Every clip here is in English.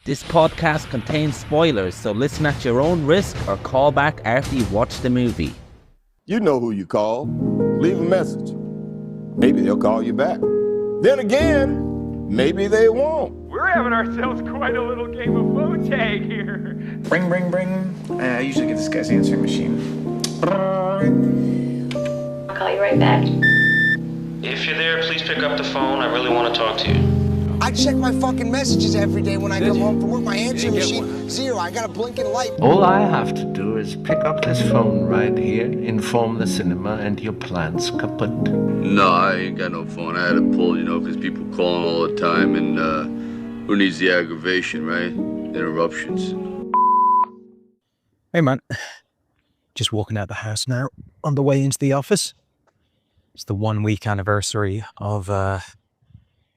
This podcast contains spoilers, so listen at your own risk or call back after you've watched the movie. You know who you call. Leave a message. Maybe they'll call you back. Then again, maybe they won't. We're having ourselves quite a little game of phone tag here. Ring, ring, ring. I usually get this guy's answering machine. I'll call you right back. If you're there, please pick up the phone. I really want to talk to you. I check my fucking messages every day when I come home from work. My answering machine, zero. I got a blinking light. All I have to do is pick up this phone right here, inform the cinema, and your plan's kaput. No, I ain't got no phone. I had to pull, because people calling all the time, and who needs the aggravation, right? Interruptions. Hey, man. Just walking out the house now, on the way into the office. It's the 1 week anniversary of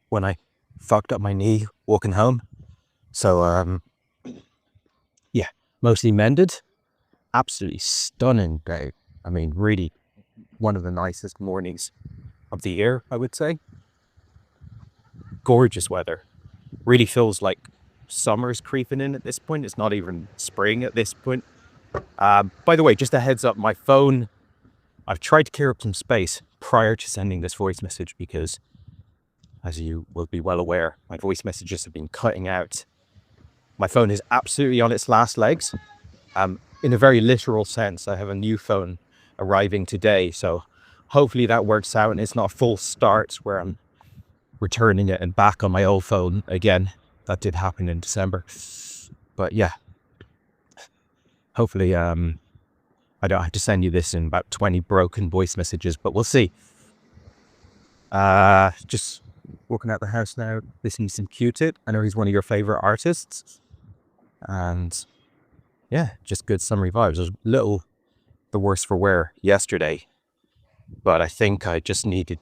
when I fucked up my knee walking home. So, yeah, mostly mended. Absolutely stunning day. I mean, really one of the nicest mornings of the year, I would say. Gorgeous weather. Really feels like summer's creeping in at this point. It's not even spring at this point. By the way, just a heads up, my phone, I've tried to clear up some space prior to sending this voice message because, as you will be well aware, my voice messages have been cutting out. My phone is absolutely on its last legs. In a very literal sense, I have a new phone arriving today, so hopefully that works out and it's not a full start where I'm returning it and back on my old phone again. That did happen in December. But yeah, hopefully I don't have to send you this in about 20 broken voice messages, but we'll see. Just walking out the house now, listening to some Q-Tip. I know he's one of your favorite artists. And yeah, just good summery vibes. I was a little the worse for wear yesterday, but I think I just needed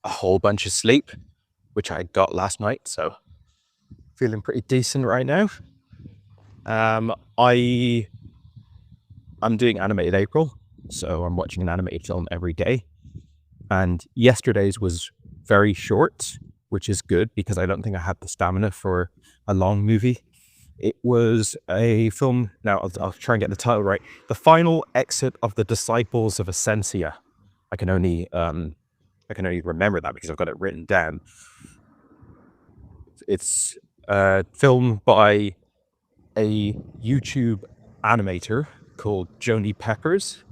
a whole bunch of sleep, which I got last night. So feeling pretty decent right now. I'm doing Animated April, so I'm watching an animated film every day. And yesterday's was very short, which is good because I don't think I had the stamina for a long movie. It was a film, now I'll try and get the title right. The Final Exit of the Disciples of Ascensia. I can only remember that because I've got it written down. It's a film by a YouTube animator called Joni Peppers.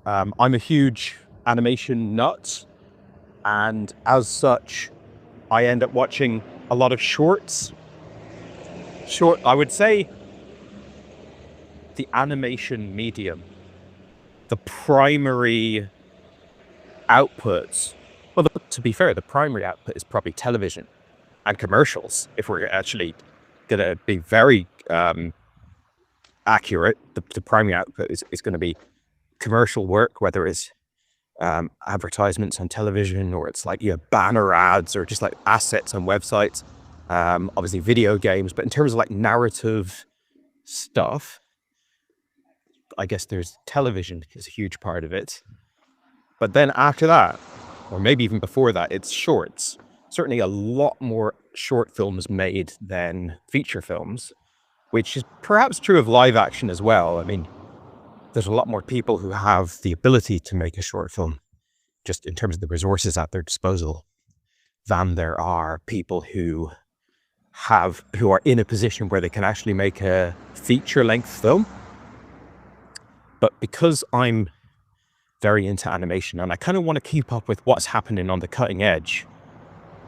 I'm a huge animation nut, and as such, I end up watching a lot of shorts. I would say the animation medium, the primary outputs, well, to be fair, the primary output is probably television and commercials. If we're actually going to be very accurate, the primary output is going to be commercial work, whether it's advertisements on television or it's like banner ads or just like assets on websites, obviously video games. But in terms of like narrative stuff, I guess there's television is a huge part of it. But then after that, or maybe even before that, it's shorts. Certainly a lot more short films made than feature films, which is perhaps true of live action as well. I mean, there's a lot more people who have the ability to make a short film, just in terms of the resources at their disposal, than there are people who are in a position where they can actually make a feature-length film. But because I'm very into animation and I kind of want to keep up with what's happening on the cutting edge,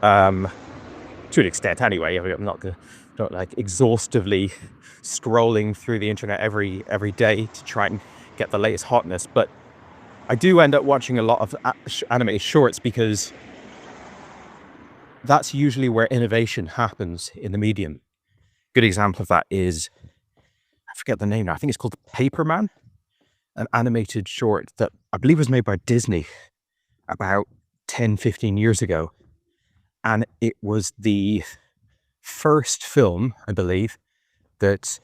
to an extent anyway. I'm not like exhaustively scrolling through the internet every day to try and get the latest hotness, but I do end up watching a lot of animated shorts because that's usually where innovation happens in the medium. Good example of that is, I forget the name now, I think it's called Paperman, an animated short that I believe was made by Disney about 10-15 years ago. And it was the first film, I believe, that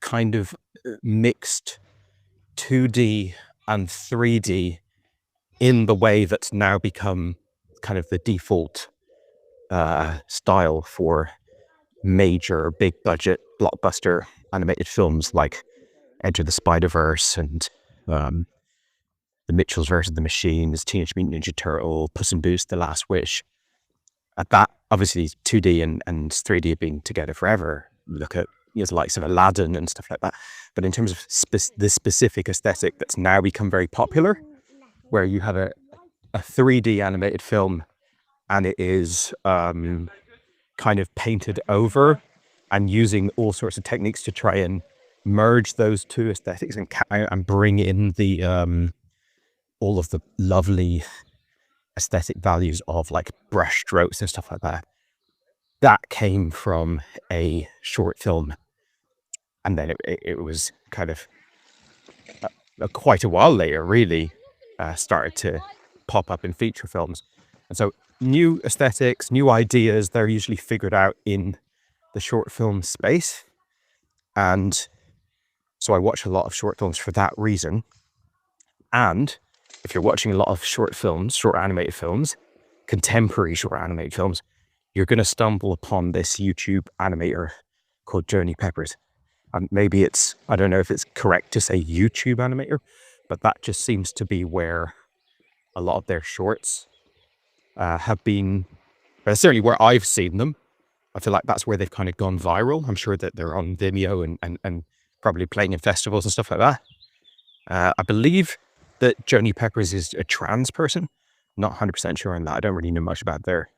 kind of mixed 2D and 3D in the way that's now become kind of the default style for major, big budget, blockbuster animated films like Edge of the Spider-Verse and The Mitchells vs. the Machines, Teenage Mutant Ninja Turtle, Puss in Boots, The Last Wish. At that, obviously 2D and 3D have been together forever. Look at the likes of Aladdin and stuff like that. But in terms of the specific aesthetic that's now become very popular, where you have a 3D animated film and it is kind of painted over and using all sorts of techniques to try and merge those two aesthetics and bring in the all of the lovely aesthetic values of like brush strokes and stuff like that. That came from a short film, and then it was kind of quite a while later really started to pop up in feature films. And so new aesthetics, new ideas, they're usually figured out in the short film space. And so I watch a lot of short films for that reason. And if you're watching a lot of short films, short animated films, contemporary short animated films, you're going to stumble upon this YouTube animator called Joni Peppers. And maybe I don't know if it's correct to say YouTube animator, but that just seems to be where a lot of their shorts have been, certainly where I've seen them. I feel like that's where they've kind of gone viral. I'm sure that they're on Vimeo and probably playing in festivals and stuff like that. I believe that Joni Peppers is a trans person. Not 100% sure on that. I don't really know much about their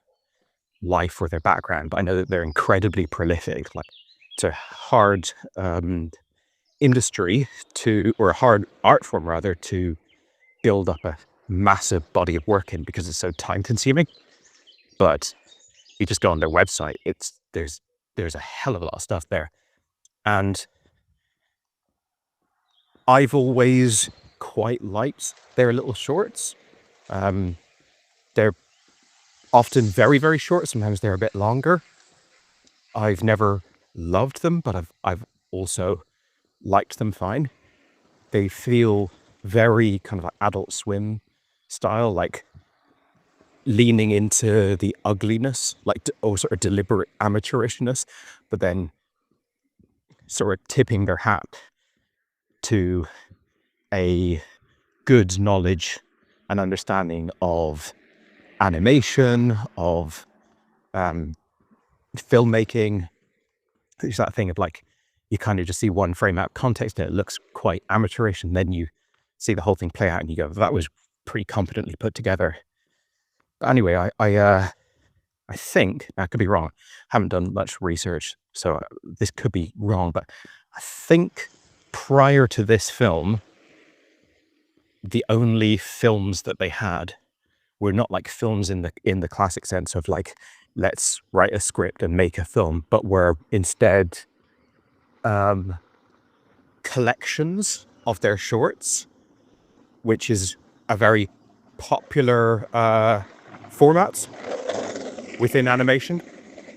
life or their background, but I know that they're incredibly prolific. Like, it's a hard industry or a hard art form rather, to build up a massive body of work in because it's so time consuming. But you just go on their website, there's a hell of a lot of stuff there. And I've always quite liked their little shorts. They're often very, very short. Sometimes they're a bit longer. I've never loved them, but I've also liked them fine. They feel very kind of like Adult Swim style, like leaning into the ugliness, like or sort of deliberate amateurishness, but then sort of tipping their hat to a good knowledge and understanding of animation, of filmmaking. There's that thing of like, you kind of just see one frame out of context and it looks quite amateurish, and then you see the whole thing play out and you go, that was pretty competently put together. But anyway, I think, I could be wrong, haven't done much research, so this could be wrong, but I think prior to this film, the only films that they had were not like films in the classic sense of like, let's write a script and make a film, but were instead collections of their shorts, which is a very popular format within animation.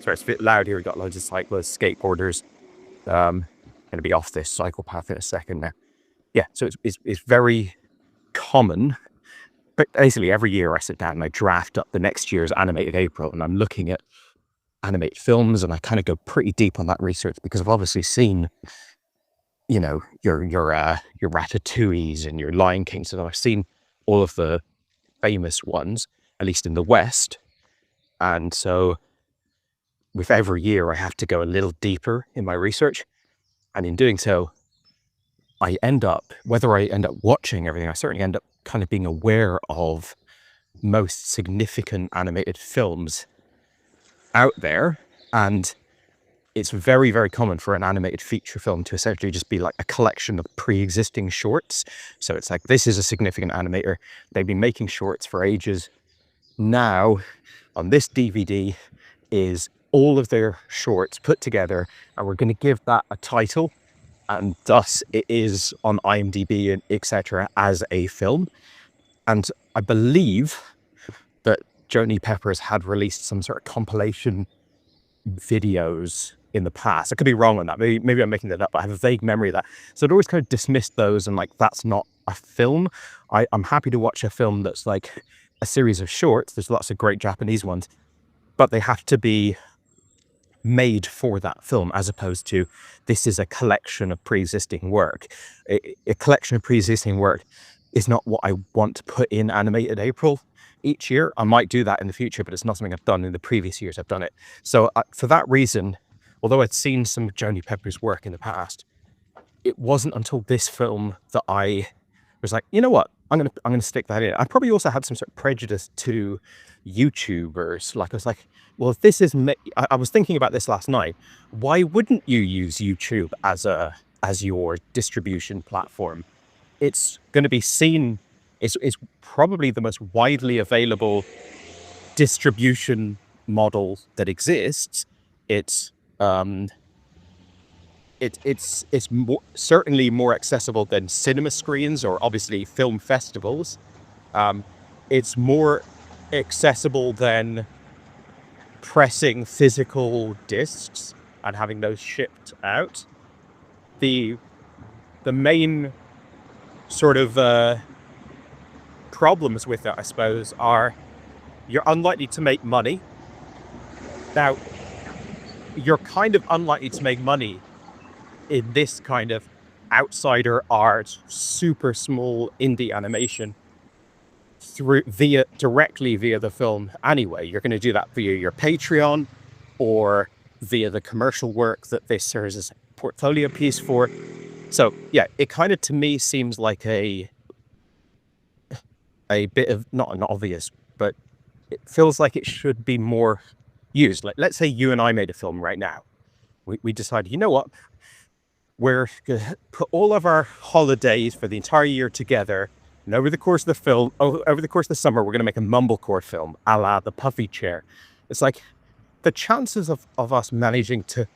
Sorry, it's a bit loud here. We've got loads of cyclists, skateboarders. Going to be off this cycle path in a second now. Yeah, so it's very common. But basically every year I sit down and I draft up the next year's animated April, and I'm looking at animated films, and I kind of go pretty deep on that research because I've obviously seen, you know, your Ratatouilles and your Lion Kings, and I've seen all of the famous ones, at least in the West. And so with every year I have to go a little deeper in my research, and in doing so I end up, whether I end up watching everything, I certainly end up kind of being aware of most significant animated films out there. And it's very, very common for an animated feature film to essentially just be like a collection of pre-existing shorts. So it's like, this is a significant animator. They've been making shorts for ages. Now, on this DVD is all of their shorts put together, and we're going to give that a title. And thus it is on IMDb and etc. as a film. And I believe that Joni Peppers had released some sort of compilation videos in the past. I could be wrong on that. Maybe I'm making that up, but I have a vague memory of that. So I'd always kind of dismissed those and like, that's not a film. I'm happy to watch a film that's like a series of shorts. There's lots of great Japanese ones, but they have to be made for that film, as opposed to this is a collection of pre-existing work. A collection of pre-existing work is not what I want to put in Animated April each year. I might do that in the future, but it's not something I've done in the previous years I've done it. So for that reason, although I'd seen some of Joni Pepper's work in the past, it wasn't until this film that I was like, you know what, I'm gonna stick that in. I probably also had some sort of prejudice to YouTubers. Like I was like, well, if this is I was thinking about this last night. Why wouldn't you use YouTube as your distribution platform? It's going to be seen. It's probably the most widely available distribution model that exists. It's certainly more accessible than cinema screens or obviously film festivals. It's more accessible than pressing physical discs and having those shipped out. The main sort of problems with it, I suppose, are you're unlikely to make money. Now, you're kind of unlikely to make money in this kind of outsider art, super small indie animation directly via the film anyway. You're going to do that via your Patreon or via the commercial work that this serves as a portfolio piece for. So yeah, it kind of to me seems like a bit of not an obvious, but it feels like it should be more used. Like, let's say you and I made a film right now. We decided, you know what, we're going to put all of our holidays for the entire year together, and over the course of the film, over the course of the summer, we're going to make a mumblecore film, a la The Puffy Chair. It's like the chances of us managing to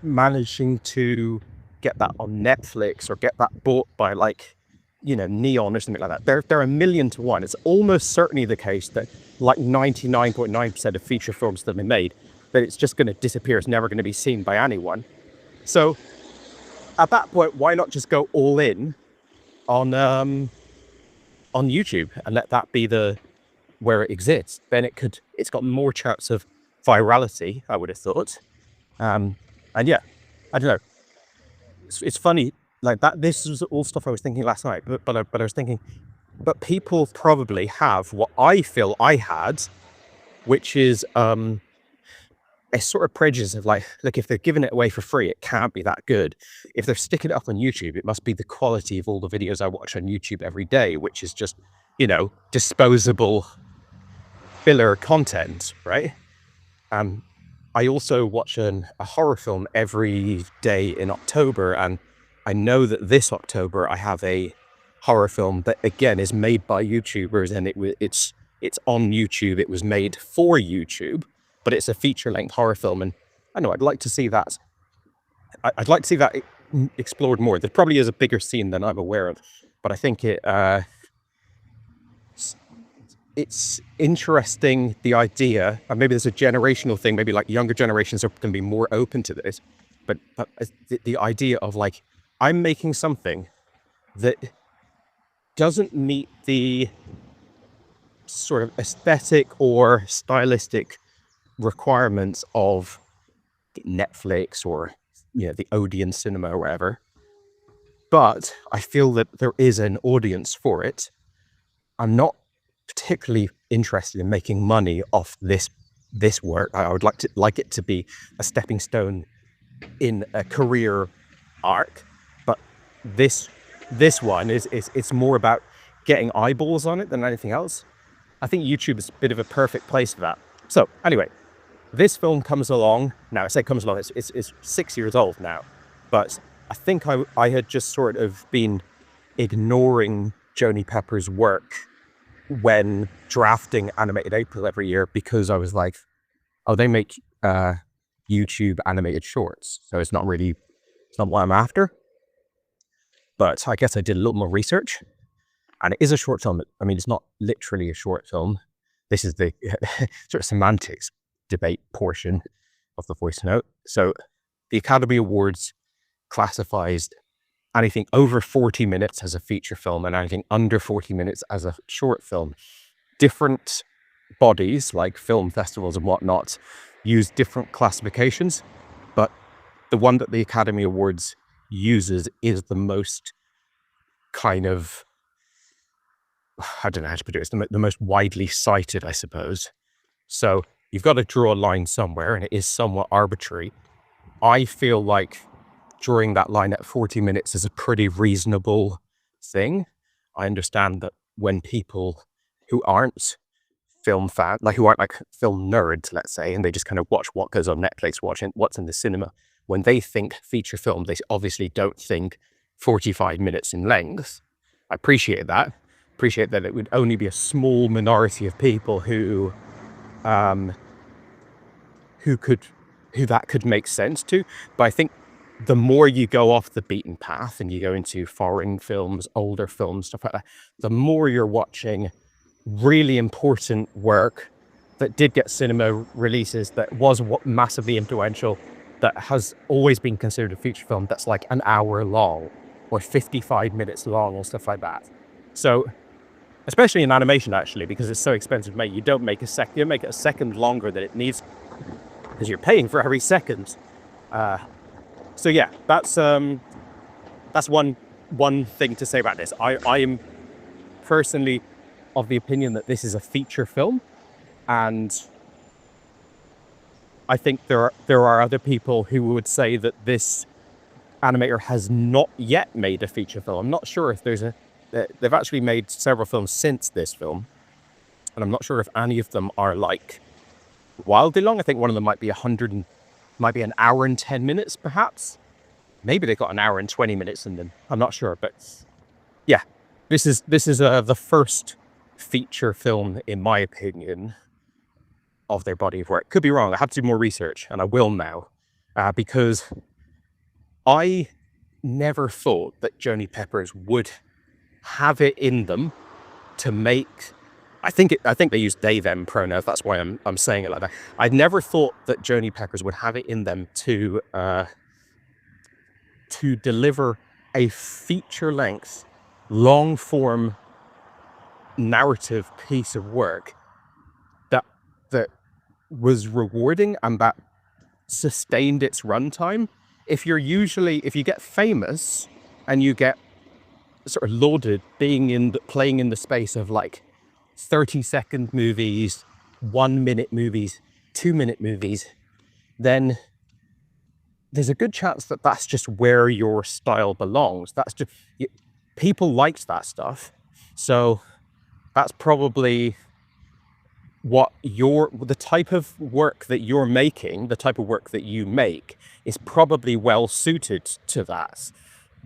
managing to get that on Netflix or get that bought by, like, you know, Neon or something like that, they're 1,000,000 to 1. It's almost certainly the case that like 99.9% of feature films that have been made, that it's just going to disappear. It's never going to be seen by anyone. So at that point, why not just go all in on YouTube and let that be where it exists? Then it's got more chance of virality, I would have thought. And yeah, I don't know. It's funny, like that. This was all stuff I was thinking last night, but I was thinking, but people probably have what I feel I had, which is a sort of prejudice of like, look, if they're giving it away for free, it can't be that good. If they're sticking it up on YouTube, it must be the quality of all the videos I watch on YouTube every day, which is just, you know, disposable filler content, right? I also watch a horror film every day in October, and I know that this October I have a horror film that again is made by YouTubers, and it's on YouTube. It was made for YouTube, but it's a feature-length horror film, and I know I'd like to see that. I'd like to see that explored more. There probably is a bigger scene than I'm aware of, but I think it's interesting, the idea, and maybe there's a generational thing, maybe like younger generations are going to be more open to this, but the idea of like, I'm making something that doesn't meet the sort of aesthetic or stylistic requirements of Netflix or, you know, the Odeon cinema or whatever, but I feel that there is an audience for it. I'm not particularly interested in making money off this work. I would like it to be a stepping stone in a career arc, but this one it's more about getting eyeballs on it than anything else. I think YouTube is a bit of a perfect place for that. So anyway, this film comes along. Now I say comes along, it's 6 years old now, but I think I had just sort of been ignoring Joni Pepper's work when drafting Animated April every year, because I was like, oh, they make YouTube animated shorts, so it's not what I'm after. But I guess I did a little more research, and it is a short film. I mean, it's not literally a short film. This is the sort of semantics debate portion of the voice note. So the Academy Awards classifies anything over 40 minutes as a feature film and anything under 40 minutes as a short film. Different bodies like film festivals and whatnot use different classifications, but the one that the Academy Awards uses is the most kind of, I don't know how to put it, it's the most widely cited, I suppose. So you've got to draw a line somewhere, and it is somewhat arbitrary. I feel like drawing that line at 40 minutes is a pretty reasonable thing. I understand that when people who aren't film fans, like who aren't like film nerds, let's say, and they just kind of watch what goes on Netflix, watching what's in the cinema, when they think feature film, they obviously don't think 45 minutes in length. I appreciate that. Appreciate that it would only be a small minority of people who that could make sense to. But I think the more you go off the beaten path and you go into foreign films, older films, stuff like that, the more you're watching really important work that did get cinema releases, that was massively influential, that has always been considered a feature film, that's like an hour long or 55 minutes long or stuff like that. So, especially in animation, actually, because it's so expensive to make, you don't make you make it a second longer than it needs, because you're paying for every second. So yeah, that's one thing to say about this. I am personally of the opinion that this is a feature film, and I think there are other people who would say that this animator has not yet made a feature film. I'm not sure if they've actually made several films since this film, and I'm not sure if any of them are like wildly long. I think one of them might be an hour and 10 minutes, perhaps. Maybe they got an hour and 20 minutes in them. I'm not sure, but yeah, this is the first feature film, in my opinion, of their body of work. Could be wrong. I have to do more research, and I will now, because I never thought that Joni Peppers would have it in them to make. I think they use they them pronouns. That's why I'm saying it like that. I never thought that Joni Peppers would have it in them to deliver a feature-length, long-form narrative piece of work that was rewarding and that sustained its runtime. If you get famous and you get sort of lauded playing in the space of like 30-second movies, 1-minute movies, 2-minute movies, then there's a good chance that that's just where your style belongs. That's just, people liked that stuff. So that's probably what the type of work that you're making, the type of work that you make is probably well suited to that.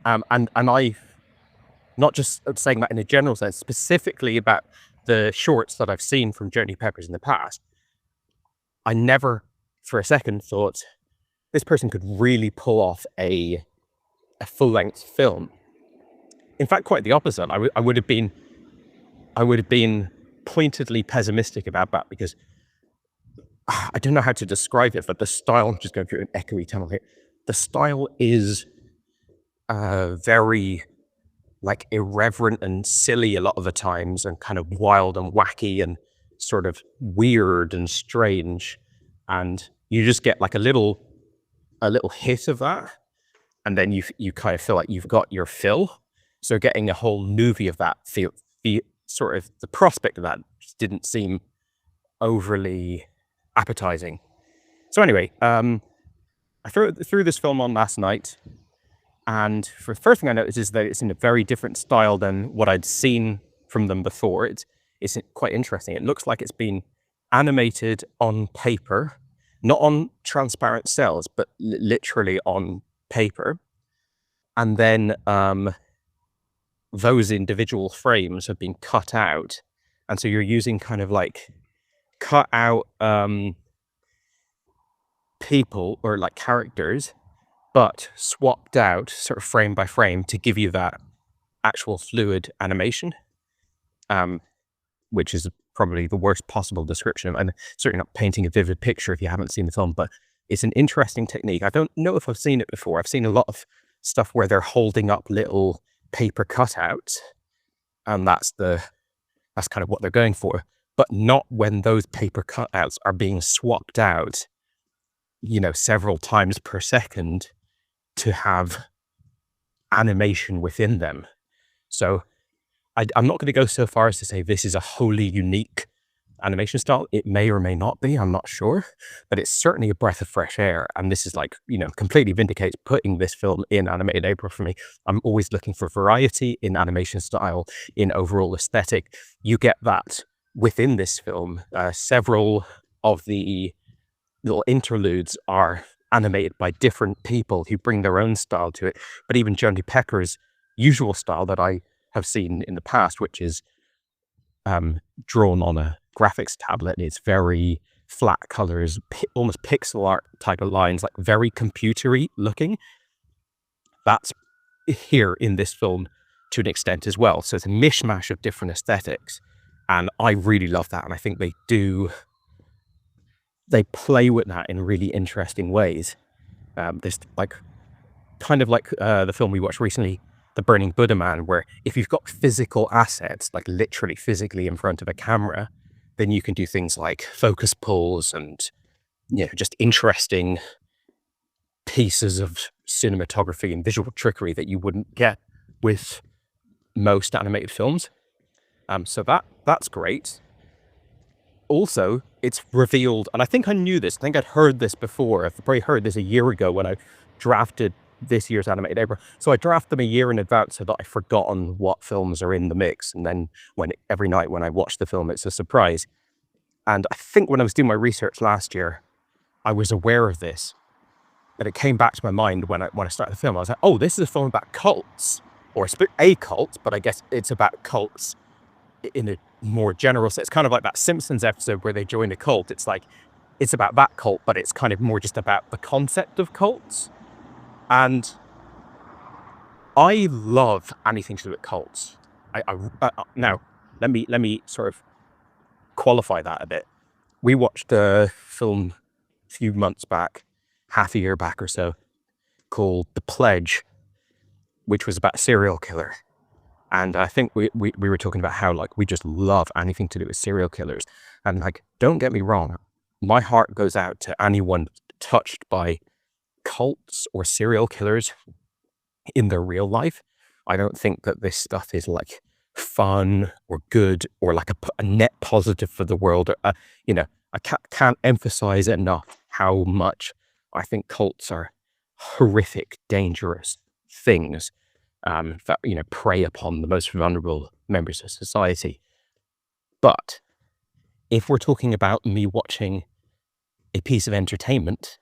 And I, not just saying that in a general sense, specifically about the shorts that I've seen from Joni Peppers in the past, I never for a second thought this person could really pull off a full-length film. In fact, quite the opposite. I would have been pointedly pessimistic about that, because I don't know how to describe it, but the style, I'm just going through an echoey tunnel here. The style is very like irreverent and silly a lot of the times, and kind of wild and wacky and sort of weird and strange. And you just get like a little hit of that, and then you kind of feel like you've got your fill. So getting a whole movie of that, sort of the prospect of that just didn't seem overly appetizing. So anyway, I threw this film on last night, and the first thing I noticed is that it's in a very different style than what I'd seen from them before. It's quite interesting. It looks like it's been animated on paper, not on transparent cells, but literally on paper. And then those individual frames have been cut out. And so you're using kind of like cut out people or like characters, but swapped out sort of frame by frame to give you that actual fluid animation, which is probably the worst possible description. And certainly not painting a vivid picture if you haven't seen the film, but it's an interesting technique. I don't know if I've seen it before. I've seen a lot of stuff where they're holding up little paper cutouts, and that's kind of what they're going for. but not when those paper cutouts are being swapped out, several times per second to have animation within them. So I'm not going to go so far as to say this is a wholly unique animation style. It may or may not be, I'm not sure, but it's certainly a breath of fresh air. And this is completely vindicates putting this film in animated April for me. I'm always looking for variety in animation style, in overall aesthetic. You get that within this film. Several of the little interludes are animated by different people who bring their own style to it. But even Jodie Pecker's usual style that I have seen in the past, which is drawn on a graphics tablet, and it's very flat colors, almost pixel art type of lines, like very computery looking. That's here in this film to an extent as well. So it's a mishmash of different aesthetics, and I really love that. And I think they play with that in really interesting ways. There's kind of like the film we watched recently, The Burning Buddha Man, where if you've got physical assets, like literally physically in front of a camera, then you can do things like focus pulls and just interesting pieces of cinematography and visual trickery that you wouldn't get with most animated films. So that's great. Also, it's revealed, and I think I knew this, I think I'd heard this before. I've probably heard this a year ago when I drafted this year's animated April. So I draft them a year in advance so that I've forgotten what films are in the mix. And then every night when I watch the film, it's a surprise. And I think when I was doing my research last year, I was aware of this, but it came back to my mind when I started the film. I was like, oh, this is a film about cults, or a cult, but I guess it's about cults in a more general sense. It's kind of like that Simpsons episode where they join a cult. It's like, it's about that cult, but it's kind of more just about the concept of cults. And I love anything to do with cults. Now, let me sort of qualify that a bit. We watched a film a few months back, half a year back or so, called The Pledge, which was about a serial killer. And I think we were talking about how we just love anything to do with serial killers. And don't get me wrong, my heart goes out to anyone touched by cults or serial killers in their real life. I don't think that this stuff is fun or good or a net positive for the world. I can't emphasize enough how much I think cults are horrific, dangerous things that prey upon the most vulnerable members of society. But if we're talking about me watching a piece of entertainment,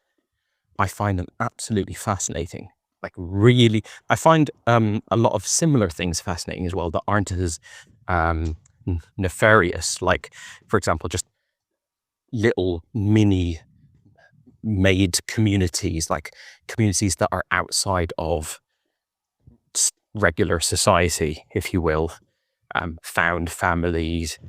I find them absolutely fascinating. Really, I find a lot of similar things fascinating as well that aren't as nefarious. For example, just little mini made communities, communities that are outside of regular society, if you will, found families,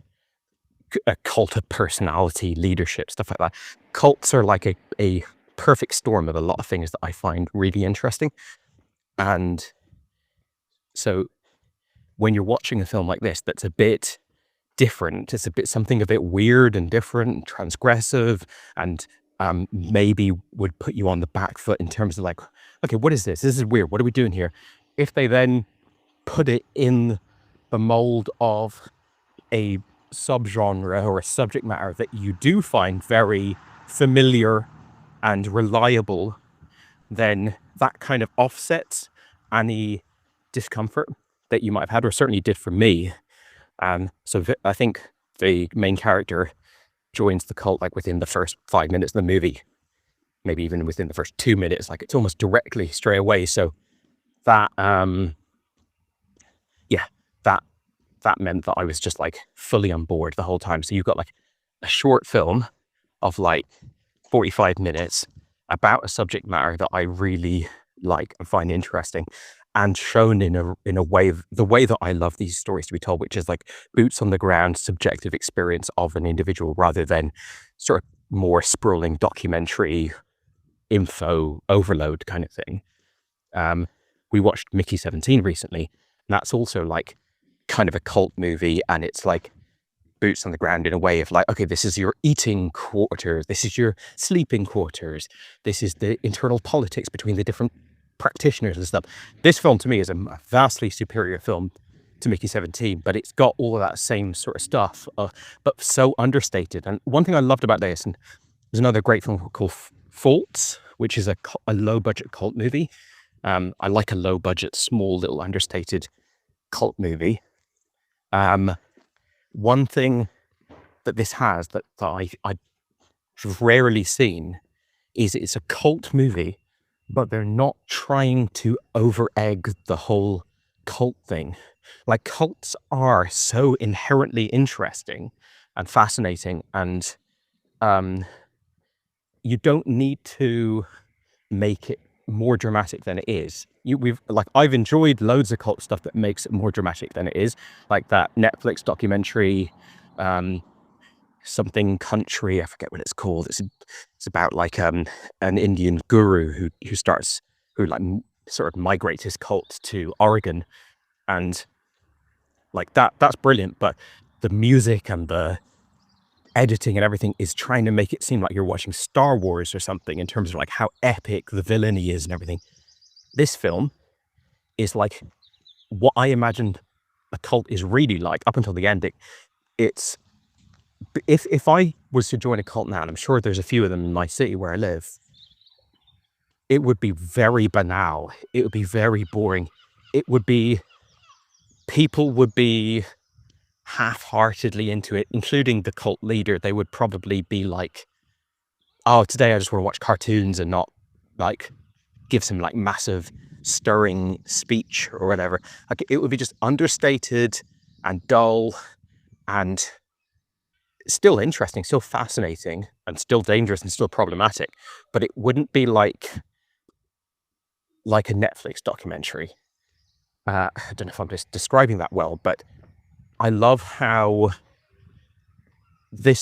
a cult of personality, leadership, stuff like that. Cults are like a perfect storm of a lot of things that I find really interesting. And so when you're watching a film like this that's a bit different, it's something a bit weird and different, transgressive, and maybe would put you on the back foot in terms of okay, what is this? This is weird. What are we doing here? If they then put it in the mold of a subgenre or a subject matter that you do find very familiar and reliable, then that kind of offsets any discomfort that you might have had, or certainly did for me. So I think the main character joins the cult within the first 5 minutes of the movie, maybe even within the first 2 minutes. It's almost directly straight away. So that that meant that I was just fully on board the whole time. So you've got a short film of 45 minutes about a subject matter that I really like and find interesting, and shown in a way, the way that I love these stories to be told, which is boots on the ground, subjective experience of an individual, rather than sort of more sprawling documentary info overload kind of thing. We watched Mickey 17 recently, and that's also kind of a cult movie, and it's boots on the ground in a way of like, okay, this is your eating quarters, this is your sleeping quarters, this is the internal politics between the different practitioners and stuff. This film to me is a vastly superior film to Mickey 17, but it's got all of that same sort of stuff, but so understated. And one thing I loved about this, and there's another great film called Faults, which is a low budget cult movie. I like a low budget, small, little understated cult movie. One thing that this has that I've rarely seen is it's a cult movie, but they're not trying to over-egg the whole cult thing. Like, cults are so inherently interesting and fascinating, and you don't need to make it more dramatic than it is. I've enjoyed loads of cult stuff that makes it more dramatic than it is, like that Netflix documentary, something country, I forget what it's called. It's about like an Indian guru who sort of migrates his cult to Oregon, and like that's brilliant. But the music and the editing and everything is trying to make it seem like you're watching Star Wars or something in terms of like how epic the villainy is and everything. This film is like what I imagined a cult is really like up until the ending. It's if I was to join a cult now, and I'm sure there's a few of them in my city where I live, it would be very banal. It would be very boring. People would be half-heartedly into it, including the cult leader. They would probably be like, oh, today I just want to watch cartoons and not like give some like massive stirring speech or whatever. Like, it would be just understated and dull and still interesting, still fascinating, and still dangerous and still problematic, but it wouldn't be like a Netflix documentary. I don't know if I'm just describing that well, but I love how the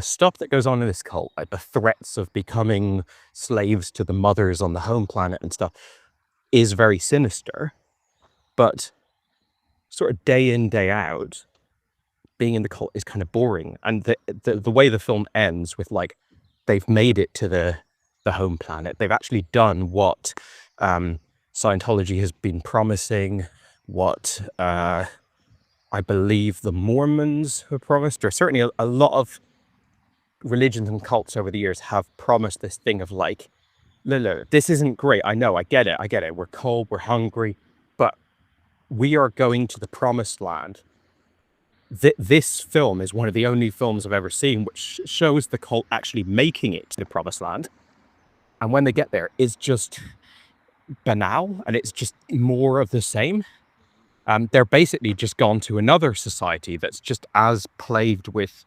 stuff that goes on in this cult, like the threats of becoming slaves to the mothers on the home planet and stuff, is very sinister, but sort of day in, day out, being in the cult is kind of boring. And the way the film ends with like, they've made it to the home planet. They've actually done what Scientology has been promising, what I believe the Mormons have promised, or certainly a lot of religions and cults over the years have promised this thing of like, look, this isn't great. I know, I get it. We're cold, we're hungry, but we are going to the promised land. This film is one of the only films I've ever seen which shows the cult actually making it to the promised land. And when they get there, it's just banal and it's just more of the same. They're basically just gone to another society that's just as plagued with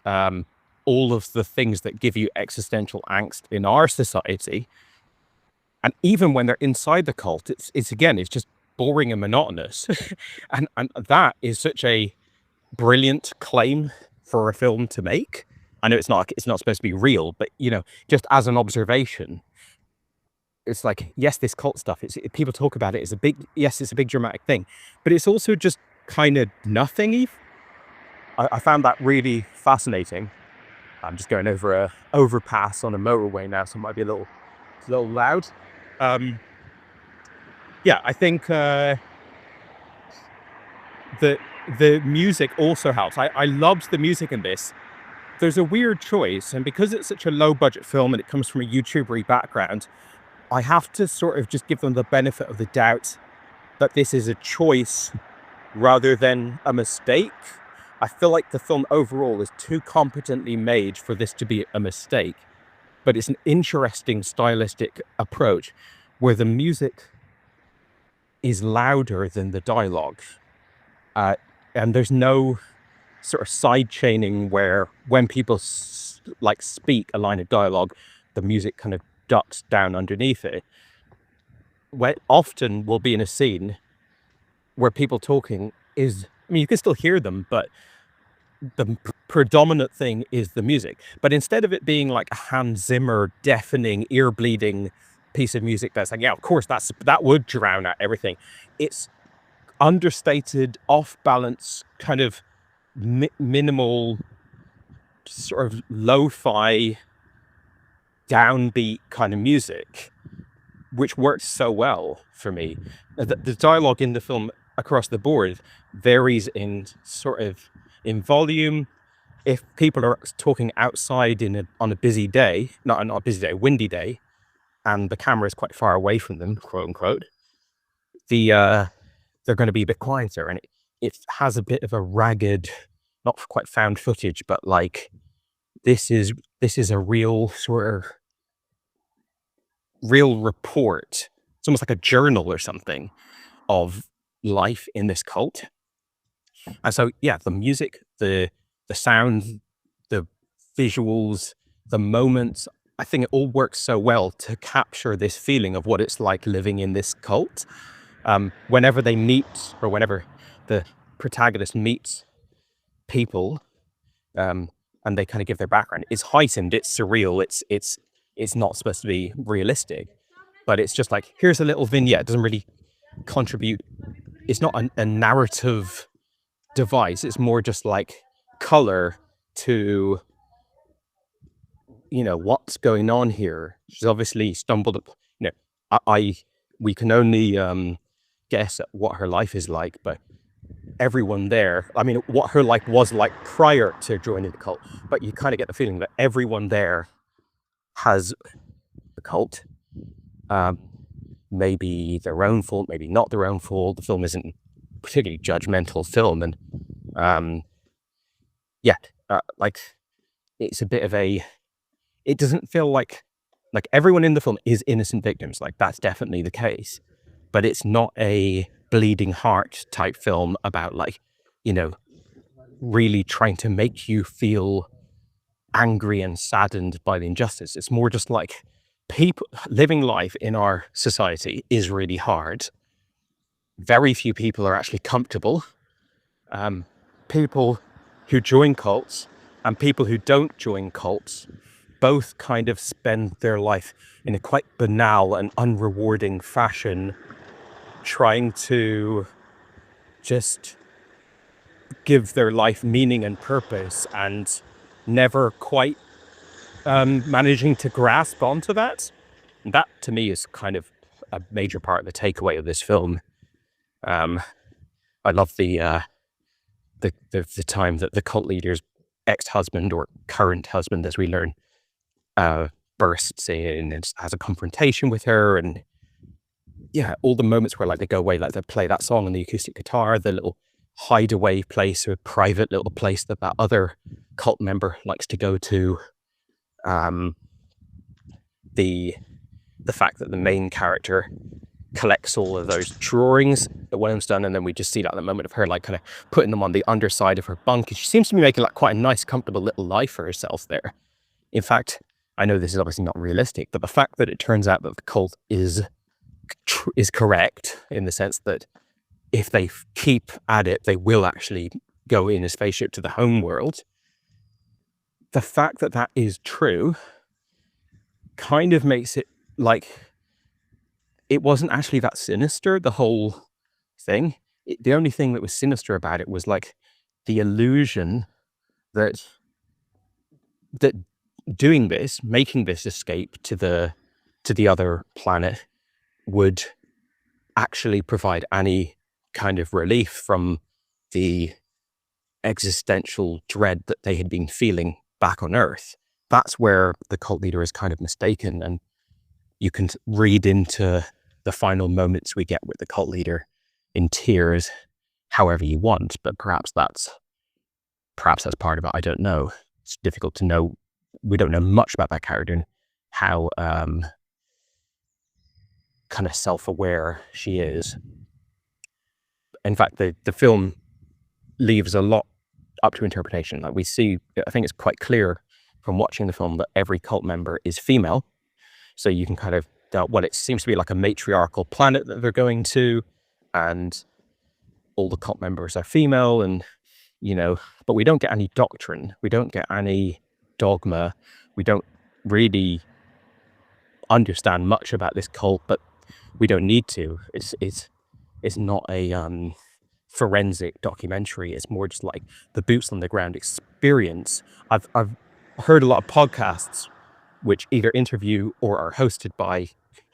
all of the things that give you existential angst in our society. And even when they're inside the cult, it's just boring and monotonous. and that is such a brilliant claim for a film to make. I know it's not supposed to be real, but just as an observation, it's like, yes, this cult stuff, people talk about it as it's a big dramatic thing, but it's also just kind of nothing. I found that really fascinating. I'm just going over a overpass on a motorway now, so it might be a little loud. I think the music also helps. I loved the music in this. There's a weird choice, and because it's such a low budget film and it comes from a YouTuber-y background, I have to sort of just give them the benefit of the doubt that this is a choice rather than a mistake. I feel like the film overall is too competently made for this to be a mistake, but it's an interesting stylistic approach where the music is louder than the dialogue. And there's no sort of side chaining where when people speak a line of dialogue, the music kind of ducks down underneath it. Often we'll be in a scene where people talking you can still hear them, but the predominant thing is the music. But instead of it being like a Hans Zimmer deafening, ear-bleeding piece of music that's like, yeah, of course that would drown out everything, it's understated, off balance, kind of minimal sort of lo-fi downbeat kind of music, which works so well for me. The dialogue in the film across the board varies in sort of in volume. If people are talking outside on a busy day, not a busy day, a windy day, and the camera is quite far away from them, quote unquote, they're going to be a bit quieter, and it has a bit of a ragged, not quite found footage, but like this is a real sort of real report. It's almost like a journal or something of life in this cult. And so, yeah, the music, the sound, the visuals, the moments, I think it all works so well to capture this feeling of what it's like living in this cult. Whenever they meet, or whenever the protagonist meets people, and they kind of give their background, it's heightened, it's surreal, it's not supposed to be realistic, but it's just like, here's a little vignette. It doesn't really contribute. It's not a narrative device. It's more just like color to, what's going on here. She's obviously stumbled up, we can only guess at what her life is like, but everyone there, I mean, what her life was like prior to joining the cult, but you kind of get the feeling that everyone there has the cult. Maybe their own fault, maybe not their own fault. The film isn't a particularly judgmental film, and like it's a bit of it doesn't feel like everyone in the film is innocent victims. Like, that's definitely the case, but it's not a bleeding heart type film about really trying to make you feel angry and saddened by the injustice. It's more just like, people living life in our society is really hard. Very few people are actually comfortable. People who join cults and people who don't join cults both kind of spend their life in a quite banal and unrewarding fashion, trying to just give their life meaning and purpose, and never quite managing to grasp onto that. And that, to me, is kind of a major part of the takeaway of this film. I love the time that the cult leader's ex-husband, or current husband, as we learn, bursts in and has a confrontation with her, and all the moments where they go away, they play that song on the acoustic guitar, the little hideaway place or private little place that other cult member likes to go to. The fact that the main character collects all of those drawings that William's done, and then we just see that at the moment of her kind of putting them on the underside of her bunk, and she seems to be making quite a nice, comfortable little life for herself there. In fact, I know this is obviously not realistic, but the fact that it turns out that the cult is correct, in the sense that if they keep at it, they will actually go in a spaceship to the home world. The fact that that is true kind of makes it it wasn't actually that sinister, the whole thing. The only thing that was sinister about it was the illusion that doing this, making this escape to the other planet, would actually provide any kind of relief from the existential dread that they had been feeling back on Earth. That's where the cult leader is kind of mistaken, and you can read into the final moments we get with the cult leader in tears however you want, but perhaps that's part of it. I don't know. It's difficult to know. We don't know much about that character and how kind of self-aware she is. In fact, the film leaves a lot up to interpretation. We see, I think it's quite clear from watching the film that every cult member is female. So you can kind of, it seems to be like a matriarchal planet that they're going to, and all the cult members are female, and, but we don't get any doctrine. We don't get any dogma. We don't really understand much about this cult, but we don't need to. It's not a forensic documentary. It's more just like the boots on the ground experience. I've heard a lot of podcasts which either interview or are hosted by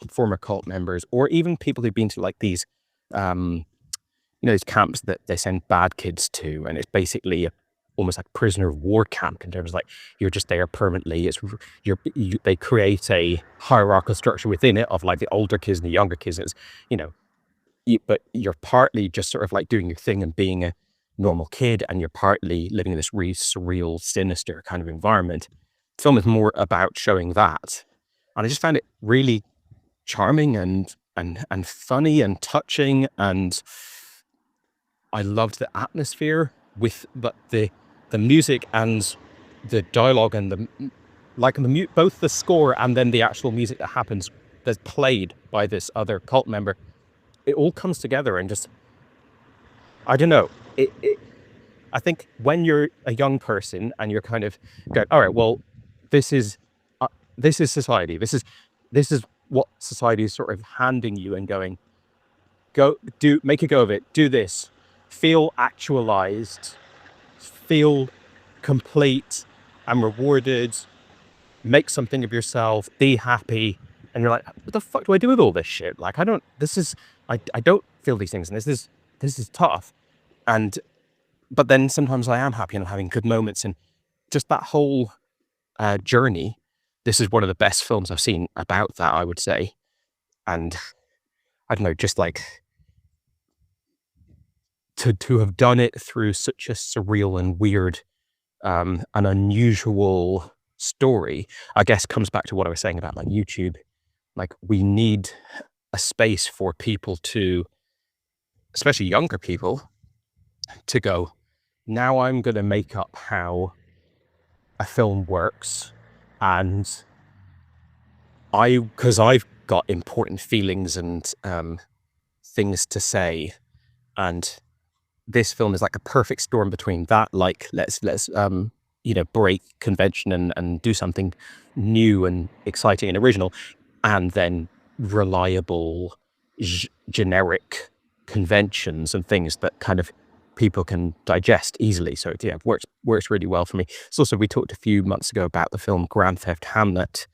former cult members, or even people who've been to like these, these camps that they send bad kids to, and it's basically almost like prisoner of war camp in terms of like you're just there permanently. They create a hierarchical structure within it of like the older kids and the younger kids. It's, but you're partly just sort of like doing your thing and being a normal kid, and you're partly living in this really surreal, sinister kind of environment. The film is more about showing that, and I just found it really charming and funny and touching, and I loved the atmosphere with the music and the dialogue and both the score and then the actual music that happens that's played by this other cult member. It all comes together and just, I don't know. I think when you're a young person and you're kind of going, all right, well, this is society. This is what society is sort of handing you and going, make a go of it. Do this. Feel actualized. Feel complete and rewarded. Make something of yourself. Be happy. And you're like, what the fuck do I do with all this shit? Like, I don't feel these things, and this is tough. But then sometimes I am happy and I'm having good moments, and just that whole journey. This is one of the best films I've seen about that, I would say. And I don't know, just like to have done it through such a surreal and weird and unusual story, I guess comes back to what I was saying about like YouTube. Like, we need a space for people to, especially younger people, to go, now I'm going to make up how a film works, and because I've got important feelings and things to say, and this film is like a perfect storm between that, like let's break convention and do something new and exciting and original, and then reliable generic conventions and things that kind of people can digest easily. So yeah, it works really well for me. It's also, we talked a few months ago about the film Grand Theft Hamlet,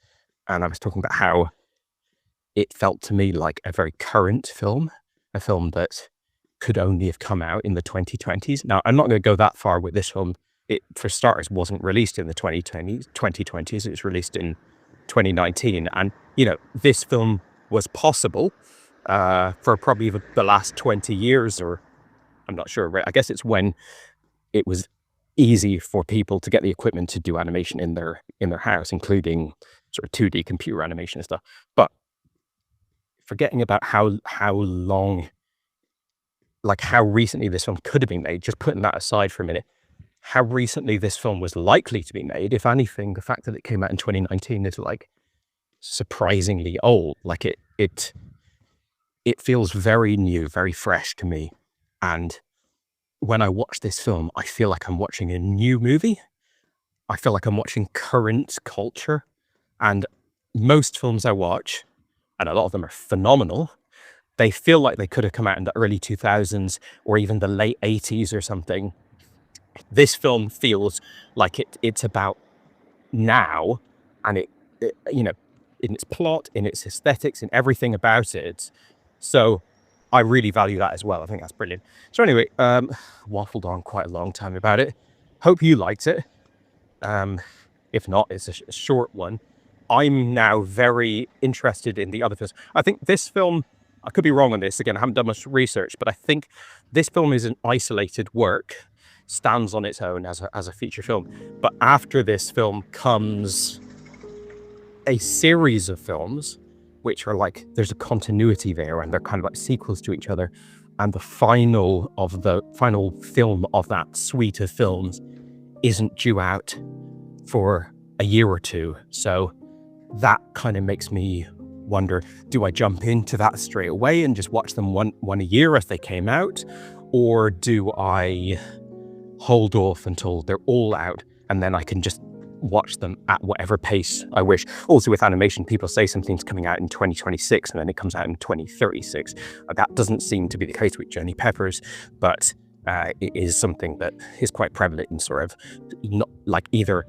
and I was talking about how it felt to me like a very current film, a film that could only have come out in the 2020s. Now, I'm not going to go that far with this film. It, for starters, wasn't released in the 2020s. It was released in 2019. And, this film was possible for probably the last 20 years, or I'm not sure, right? I guess it's when it was easy for people to get the equipment to do animation in their house, including sort of 2D computer animation and stuff. But forgetting about how long, like how recently this film could have been made, just putting that aside for a minute, how recently this film was likely to be made, if anything, the fact that it came out in 2019 is like surprisingly old. Like it feels very new, very fresh to me. And when I watch this film, I feel like I'm watching a new movie. I feel like I'm watching current culture. And most films I watch, and a lot of them are phenomenal, they feel like they could have come out in the early 2000s or even the late 80s or something. This film feels like it's about now, and it in its plot, in its aesthetics, in everything about it. So I really value that as well. I think that's brilliant. So anyway, waffled on quite a long time about it. Hope you liked it. If not, it's a short one. I'm now very interested in the other films. I think this film, I could be wrong on this, again, I haven't done much research, but I think this film is an isolated work, stands on its own as a feature film. But after this film comes a series of films, which are like, there's a continuity there, and they're kind of like sequels to each other. And the final film of that suite of films isn't due out for a year or two. So that kind of makes me wonder, do I jump into that straight away and just watch them one a year as they came out? Or do I hold off until they're all out and then I can just watch them at whatever pace I wish. Also with animation, people say something's coming out in 2026 and then it comes out in 2036. That doesn't seem to be the case with Jenny Peppers, but it is something that is quite prevalent in sort of not like either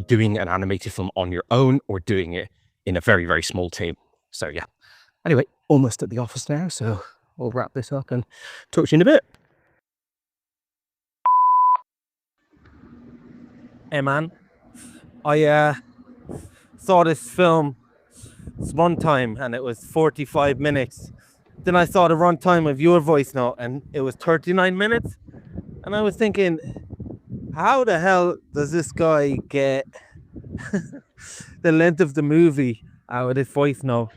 doing an animated film on your own or doing it in a very, very small team. So yeah. Anyway, almost at the office now, so I'll wrap this up and talk to you in a bit. Hey man, I saw this film runtime and it was 45 minutes. Then I saw the runtime of your voice note and it was 39 minutes. And I was thinking, how the hell does this guy get the length of the movie out of this voice note?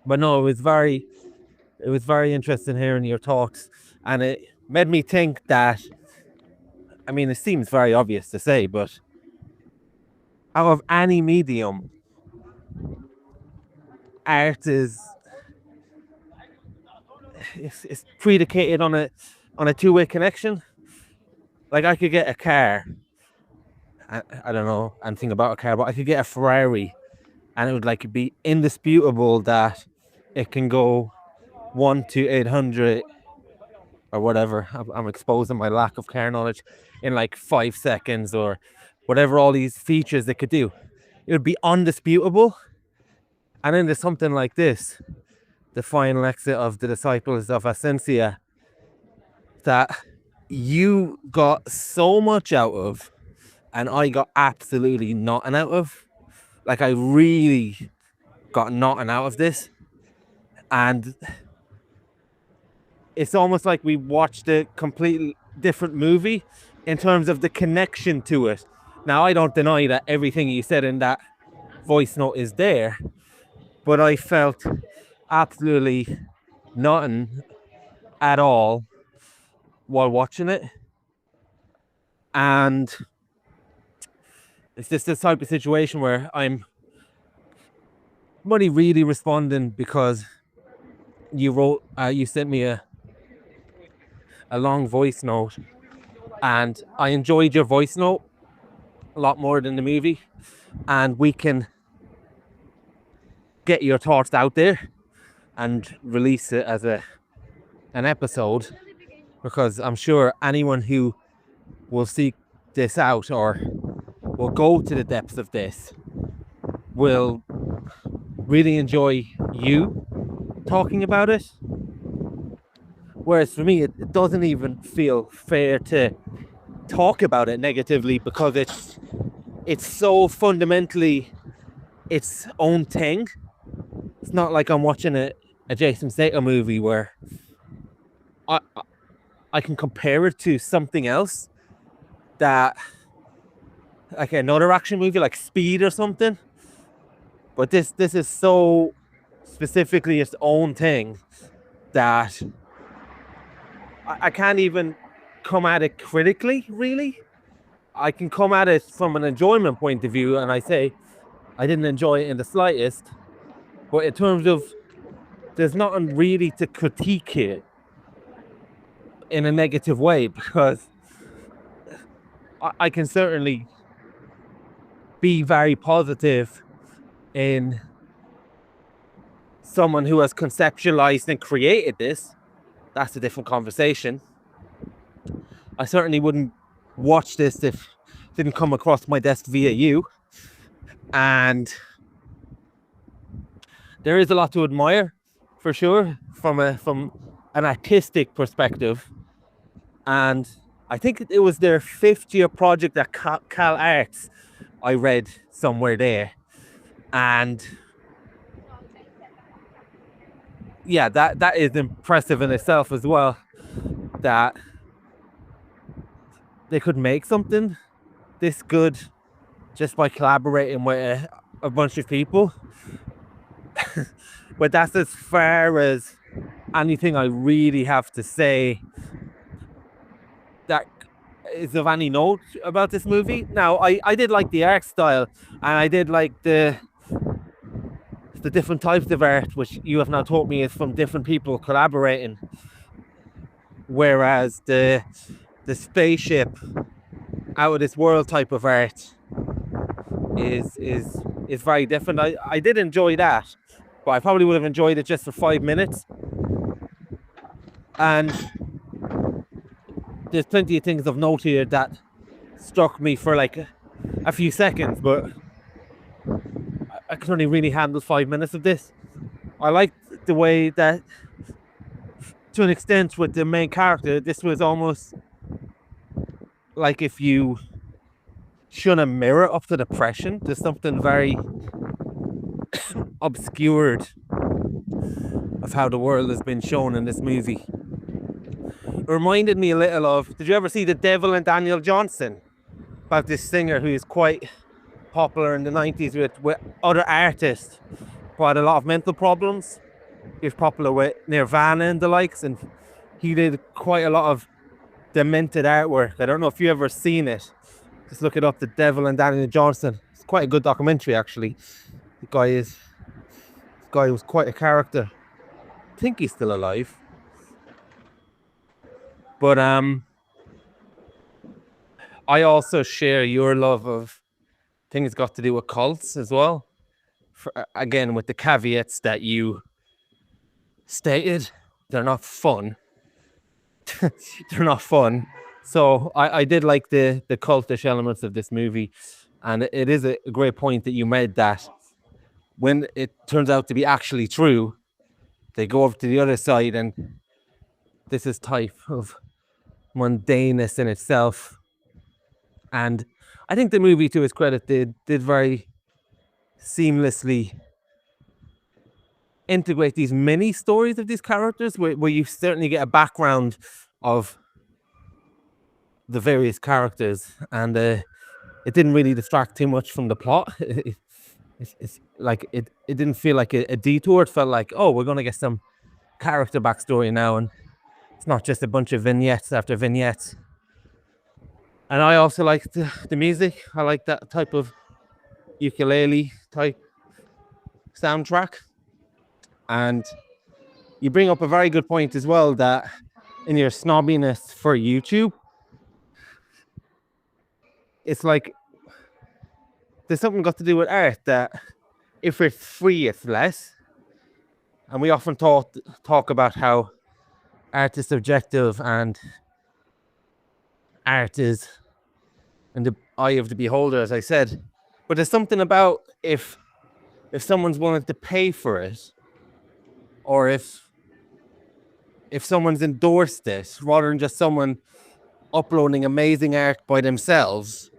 But no, it was very interesting hearing your talks, and it made me think that, I mean, it seems very obvious to say, but out of any medium, art is it's predicated on a two-way connection. Like I could get a car, I don't know anything about a car, but I could get a Ferrari and it would like be indisputable that it can go 1 to 800 or whatever. I'm exposing my lack of car knowledge in like 5 seconds or whatever all these features it could do. It would be undisputable. And then there's something like this, the final exit of the Disciples of Ascensia, that you got so much out of and I got absolutely nothing out of. Like I really got nothing out of this. And it's almost like we watched a completely different movie in terms of the connection to it. Now, I don't deny that everything you said in that voice note is there, but I felt absolutely nothing at all while watching it. And it's just this type of situation where I'm only really responding because you sent me a long voice note, and I enjoyed your voice note a lot more than the movie, and we can get your thoughts out there and release it as an episode, because I'm sure anyone who will seek this out or will go to the depths of this will really enjoy you talking about it. Whereas for me, it doesn't even feel fair to talk about it negatively, because it's so fundamentally its own thing. It's not like I'm watching a Jason Statham movie where I can compare it to something else, that like another action movie like Speed or something. But this is so specifically its own thing that I can't even come at it critically, really. I can come at it from an enjoyment point of view, and I say I didn't enjoy it in the slightest. But in terms of, there's nothing really to critique here in a negative way, because I can certainly be very positive in someone who has conceptualized and created this. That's a different conversation. I certainly wouldn't watch this if it didn't come across my desk via you. And there is a lot to admire, for sure, from an artistic perspective. And I think it was their 5th year project at Cal Arts, I read somewhere there. And yeah, that is impressive in itself as well, that they could make something this good just by collaborating with a bunch of people. But that's as far as anything I really have to say that is of any note about this movie. Now, I did like the art style, and I did like the different types of art, which you have now taught me is from different people collaborating. Whereas the spaceship, out of this world type of art, is very different. I did enjoy that, but I probably would have enjoyed it just for 5 minutes. And there's plenty of things of note here that struck me for like a few seconds, but I can only really handle 5 minutes of this. I liked the way that, to an extent, with the main character, this was almost like if you shone a mirror up to depression. There's something very obscured of how the world has been shown in this movie. It reminded me a little of, did you ever see The Devil and Daniel Johnston? About this singer who is quite popular in the 90s with other artists who had a lot of mental problems. He was popular with Nirvana and the likes, and he did quite a lot of demented artwork. I don't know if you've ever seen it. Just look it up, The Devil and Daniel Johnston. It's quite a good documentary, actually. The guy was quite a character. I think he's still alive. But I also share your love of things got to do with cults as well. Again, with the caveats that you stated, they're not fun. They're not fun. So I did like the cultish elements of this movie, and it is a great point that you made, that when it turns out to be actually true, they go over to the other side, and this is type of mundaneness in itself. And I think the movie, to its credit, did very seamlessly integrate these mini stories of these characters, where you certainly get a background of the various characters, and it didn't really distract too much from the plot. It's like it didn't feel like a detour. It felt like, oh, we're gonna get some character backstory now, and it's not just a bunch of vignettes after vignettes. And I also like the music. I like that type of ukulele type soundtrack. And you bring up a very good point as well, that in your snobbiness for YouTube, it's like there's something got to do with art that if it's free, it's less. And we often talk about how art is subjective and art is in the eye of the beholder, as I said. But there's something about if someone's willing to pay for it, or if someone's endorsed it, rather than just someone uploading amazing art by themselves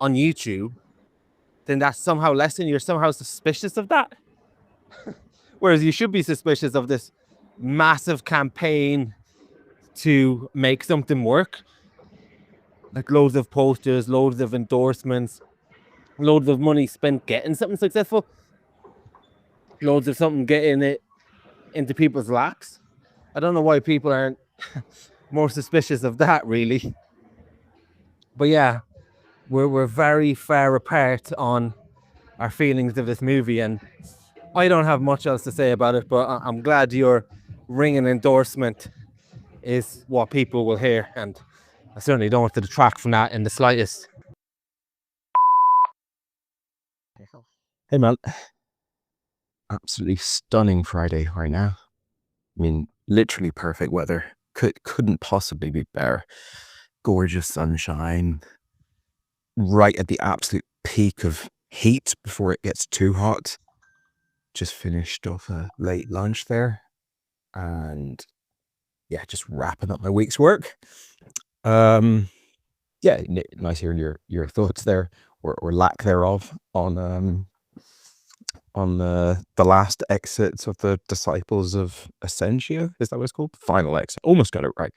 on YouTube, then that's somehow less, and you're somehow suspicious of that. Whereas you should be suspicious of this massive campaign to make something work. Like loads of posters, loads of endorsements, loads of money spent getting something successful, loads of something getting it into people's laps. I don't know why people aren't more suspicious of that, really. But yeah, we're very far apart on our feelings of this movie, and I don't have much else to say about it, but I'm glad your ringing endorsement is what people will hear, and I certainly don't want to detract from that in the slightest. Hey man, absolutely stunning Friday right now. I mean, literally perfect weather. Couldn't possibly be better. Gorgeous sunshine, right at the absolute peak of heat before it gets too hot. Just finished off a late lunch there, and yeah, just wrapping up my week's work. Yeah, nice hearing your thoughts there, or lack thereof, on the last exits of the Disciples of Ascensia. Is that what it's called? Final exit. Almost got it right.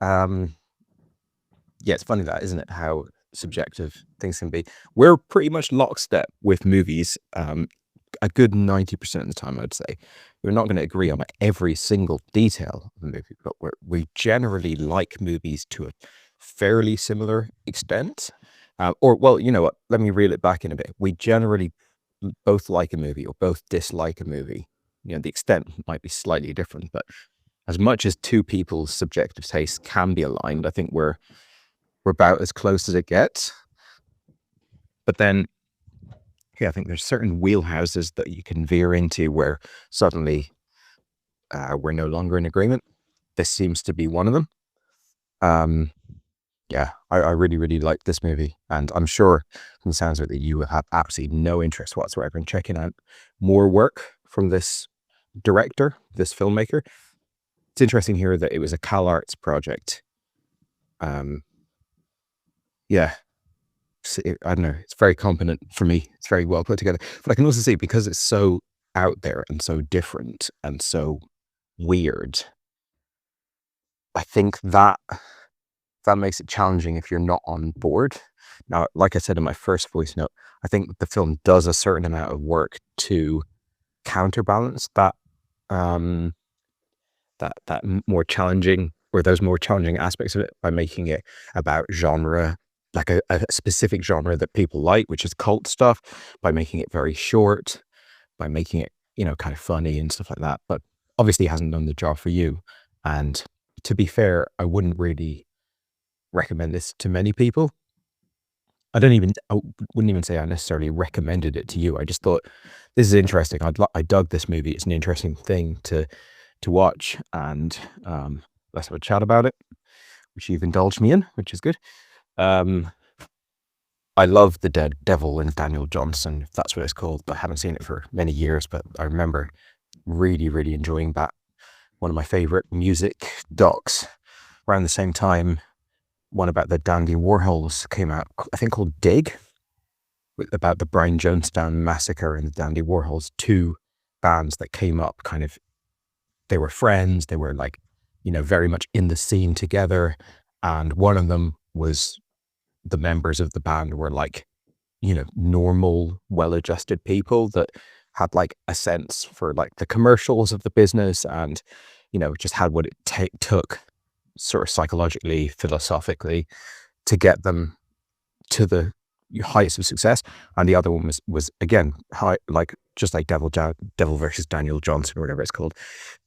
Yeah, it's funny that, isn't it? How subjective things can be. We're pretty much lockstep with movies. A good 90% of the time, I'd say. We're not going to agree on every single detail of a movie, but we generally like movies to a fairly similar extent. Or, well, you know what? Let me reel it back in a bit. We generally both like a movie or both dislike a movie. You know, the extent might be slightly different, but as much as two people's subjective tastes can be aligned, I think we're about as close as it gets. But then, yeah, I think there's certain wheelhouses that you can veer into where suddenly we're no longer in agreement. This seems to be one of them. Yeah, I really, really liked this movie, and I'm sure from the sounds of it that you have absolutely no interest whatsoever in checking out more work from this director, this filmmaker. It's interesting here that it was a CalArts project. Yeah, I don't know, it's very competent for me. It's very well put together. But I can also see, because it's so out there and so different and so weird, I think that makes it challenging if you're not on board. Now, like I said in my first voice note, I think the film does a certain amount of work to counterbalance that more challenging, or those more challenging aspects of it, by making it about genre, like a specific genre that people like, which is cult stuff, by making it very short, by making it, kind of funny and stuff like that. But obviously it hasn't done the job for you. And to be fair, I wouldn't really recommend this to many people. I wouldn't even say I necessarily recommended it to you. I just thought, this is interesting. I dug this movie. It's an interesting thing to watch, and let's have a chat about it, which you've indulged me in, which is good. I love The Devil and Daniel Johnson, if that's what it's called, but I haven't seen it for many years. But I remember really, really enjoying that. One of my favorite music docs around the same time. One about the Dandy Warhols came out, I think, called Dig, about the Brian Jonestown massacre and the Dandy Warhols. Two bands that came up, kind of, they were friends, they were like, very much in the scene together. And one of them was, the members of the band were like, normal, well-adjusted people that had like a sense for like the commercials of the business, and, just had what it took sort of psychologically, philosophically, to get them to the heights of success. And the other one was again, just like Devil versus Daniel Johnson, or whatever it's called.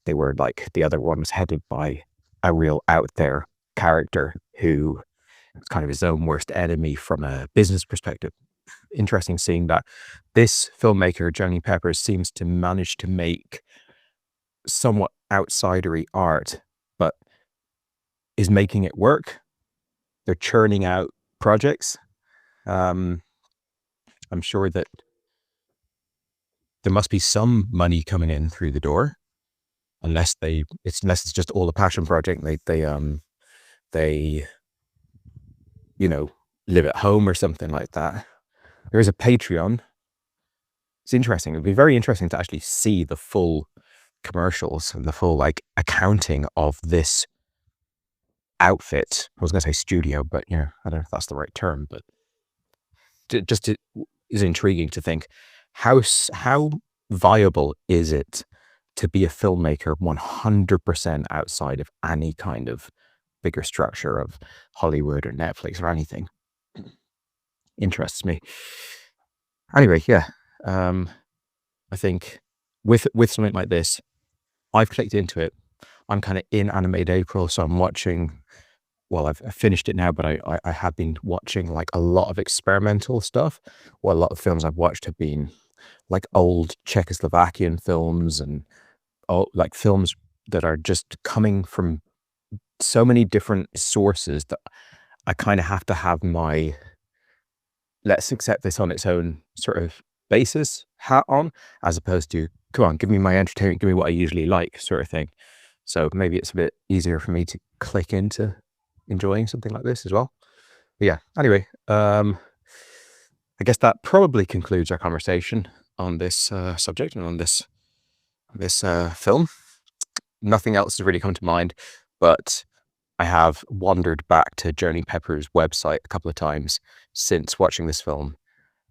They were like, the other one was headed by a real out there character who was kind of his own worst enemy from a business perspective. Interesting seeing that this filmmaker, Johnny Peppers, seems to manage to make somewhat outsidery art, but is making it work. They're churning out projects. I'm sure that there must be some money coming in through the door, unless it's just all a passion project. They live at home or something like that. There is a Patreon. It's interesting. It'd be very interesting to actually see the full commercials and the full like accounting of this outfit. I was going to say studio, but I don't know if that's the right term, but it is intriguing to think how viable is it to be a filmmaker 100% outside of any kind of bigger structure of Hollywood or Netflix or anything. Interests me. Anyway, yeah. I think with something like this, I've clicked into it. I'm kind of in Animated April, so I'm watching. Well, I've finished it now, but I have been watching like a lot of experimental stuff. Well, a lot of films I've watched have been like old Czechoslovakian films, and like films that are just coming from so many different sources that I kind of have to have my let's accept this on its own sort of basis hat on, as opposed to, come on, give me my entertainment, give me what I usually like, sort of thing. So maybe it's a bit easier for me to click into enjoying something like this as well. But yeah, anyway, I guess that probably concludes our conversation on this subject and on this film. Nothing else has really come to mind, but I have wandered back to Johnny Pepper's website a couple of times since watching this film,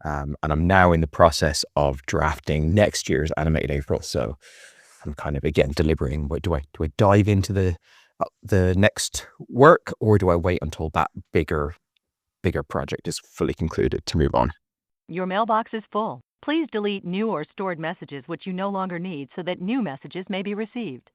and I'm now in the process of drafting next year's Animated April. So I'm kind of again deliberating: do I dive into the next work, or do I wait until that bigger project is fully concluded to move on? Your mailbox is full. Please delete new or stored messages which you no longer need so that new messages may be received.